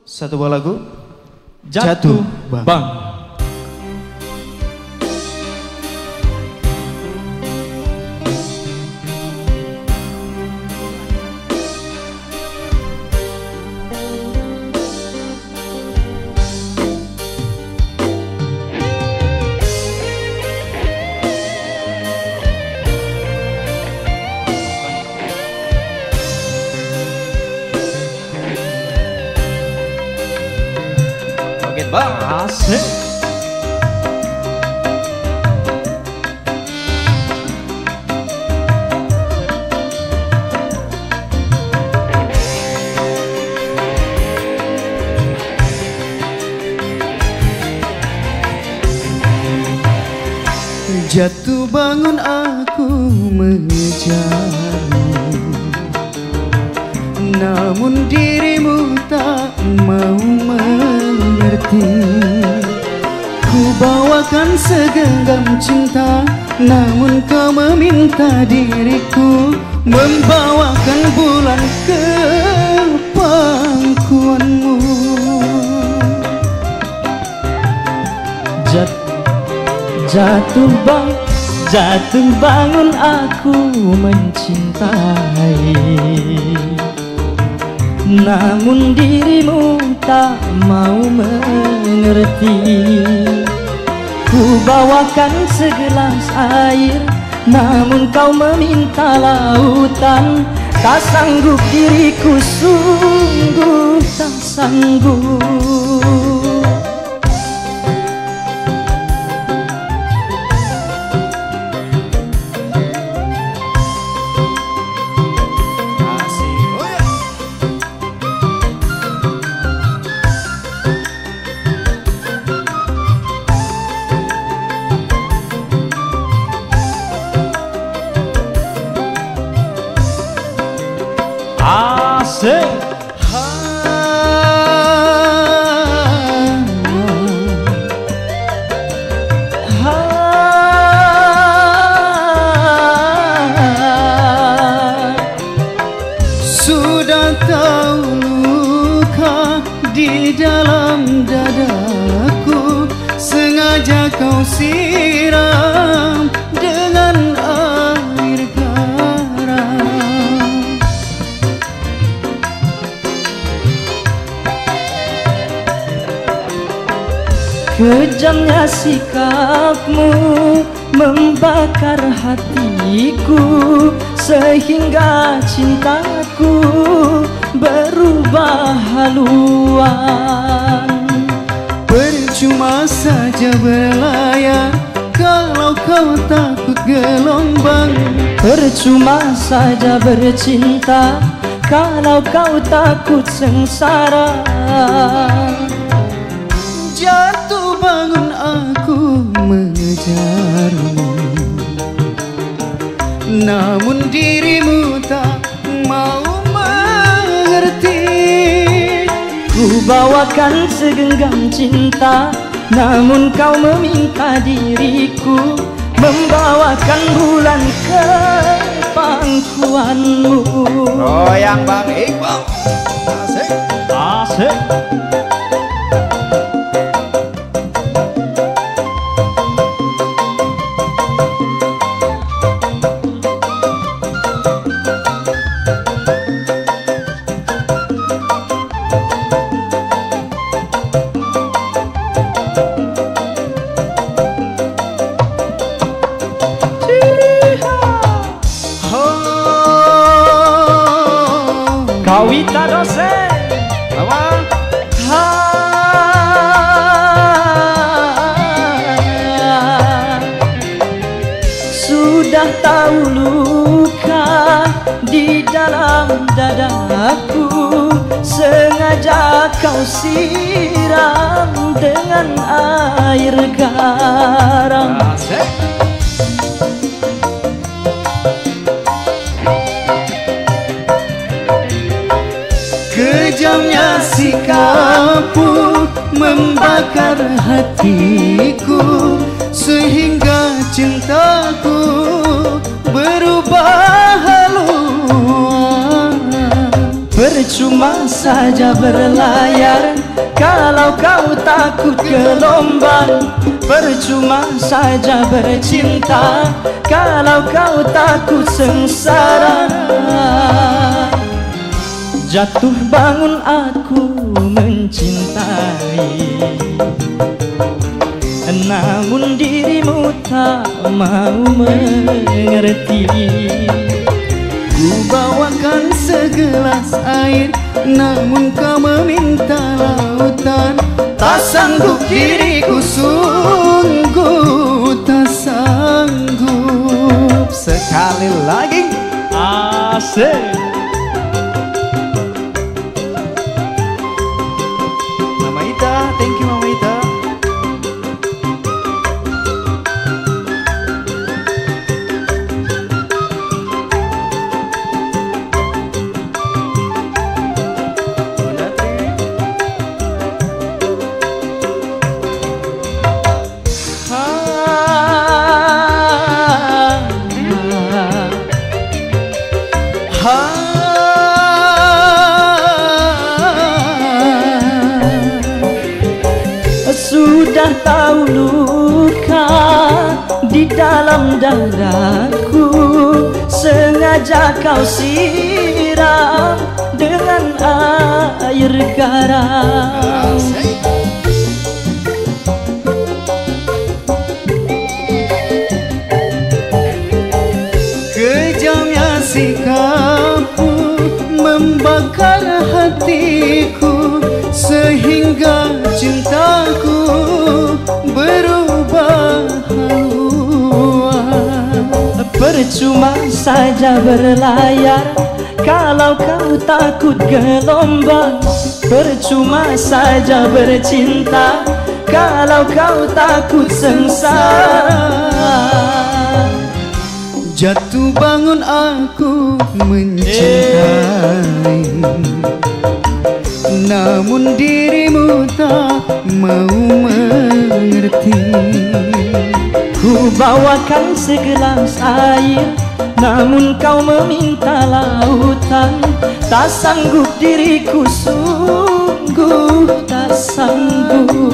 Satu buah lagu Jatuh Bang. Bang, asik. Jatuh bangun aku mengejarmu, namun dirimu tak mau mengerti. Ku bawakan segenggam cinta, namun kau meminta diriku membawakan bulan ke pangkuanmu. Jatuh bangun aku mencintai, namun dirimu tak mau mengerti. Ku bawakan segelas air, namun kau meminta lautan. Tak sanggup diriku, sungguh tak sanggup. Asik. Sudah tahu luka di dalam dadaku, sengaja kau siram dengan air garam. Kejamnya sikapmu membakar hatiku, sehingga cintaku berubah haluan. Percuma saja berlayar kalau kau takut gelombang. Percuma saja bercinta kalau kau takut sengsara. Jatuh bangun aku mengejarmu, namun dirimu tak mau mengerti. Ku bawakan segenggam cinta, namun kau meminta diriku membawakan bulan ke pangkuanmu. Goyang Bang Iqbal. Asik. Asik. Kawita dosen apa? Sudah tahu luka di dalam dadaku, sengaja kau siram dengan air garam. Kejamnya sikapmu membakar hatiku, sehingga cintaku berubah haluan. Percuma saja berlayar Kalau kau takut gelombang, percuma saja bercinta. Kalau kau takut sengsara, jatuh bangun aku mencintai. Namun dirimu tak mau mengerti. Ku bawakan segelas air, namun kau meminta lautan. Tak sanggup diriku, sungguh tak sanggup. Sekali lagi. Asik. Mama Ita, thank you Mama Ita. Sudah tahu luka di dalam dadaku, sengaja kau siram dengan air garam. Kejamnya sikapmu membakar hatiku, sehingga cintaku berubah haluan. Percuma saja berlayar kalau kau takut gelombang. Percuma saja bercinta kalau kau takut sengsara. Jatuh bangun aku mencintai, namun dirimu tak mau mengerti. Ku bawakan segelas air, namun kau meminta lautan. Tak sanggup diriku, sungguh tak sanggup.